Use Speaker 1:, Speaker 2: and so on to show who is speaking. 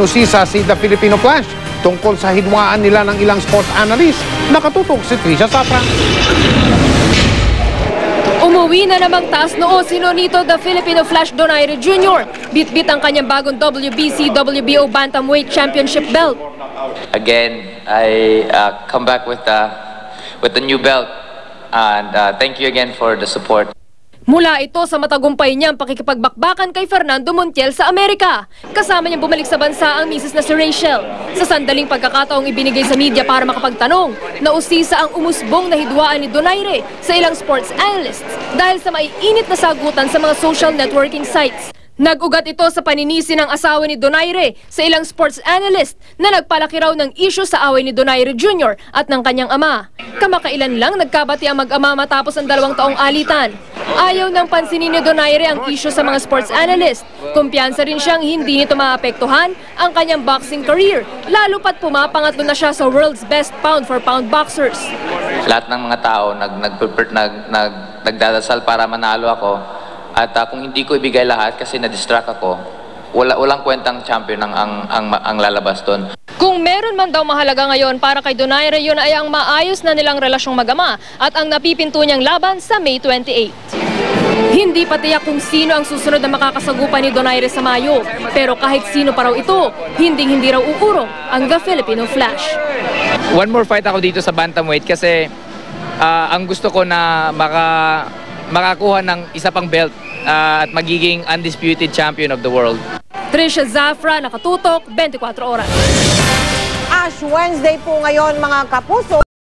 Speaker 1: Binusisa si The Filipino Flash tungkol sa hidwaan nila ng ilang sports analyst. Nakatutok si Trisha Safra.
Speaker 2: Umuwi na namang taas noo si Nonito The Filipino Flash Donaire Jr. Bit-bit ang kanyang bagong WBC WBO Bantamweight Championship belt.
Speaker 3: Again, I come back with the new belt, and thank you again for the support.
Speaker 2: Mula ito sa matagumpay niyang pakikipagbakbakan kay Fernando Montiel sa Amerika. Kasama niyang bumalik sa bansa ang misis na si Rachel. Sa sandaling pagkakataong ibinigay sa media para makapagtanong, nausisa ang umusbong na hidwaan ni Donaire sa ilang sports analysts dahil sa maiinit na sagutan sa mga social networking sites. Nag-ugat ito sa paninisi ng asawa ni Donaire sa ilang sports analyst na nagpalaki raw ng isyu sa away ni Donaire Jr. at ng kanyang ama. Kamakailan lang nagkabati ang mag-ama matapos ang 2 taong alitan. Ayaw nang pansinin ni Donaire ang isyu sa mga sports analyst. Kumpiyansa rin siyang hindi nito maapektuhan ang kanyang boxing career, lalo pat pumapangatlo na siya sa world's best pound-for-pound boxers.
Speaker 3: Lahat ng mga tao nagdadasal para manalo ako. At kung hindi ko ibigay lahat kasi na-distract ako, walang kwentang champion ang lalabas doon.
Speaker 2: Kung meron man daw mahalaga ngayon para kay Donaire, yun ay ang maayos na nilang relasyong mag-ama at ang napipinto niyang laban sa May 28. Hindi pa tiyak kung sino ang susunod na makakasagupan ni Donaire sa Mayo. Pero kahit sino pa raw ito, hindi raw uurong ang The Filipino Flash.
Speaker 4: One more fight ako dito sa bantamweight kasi ang gusto ko na makakuha ng isa pang belt at magiging undisputed champion of the world.
Speaker 2: Trisha Safra, nakatutok, 24 oras.
Speaker 5: Ash Wednesday po ngayon mga kapuso.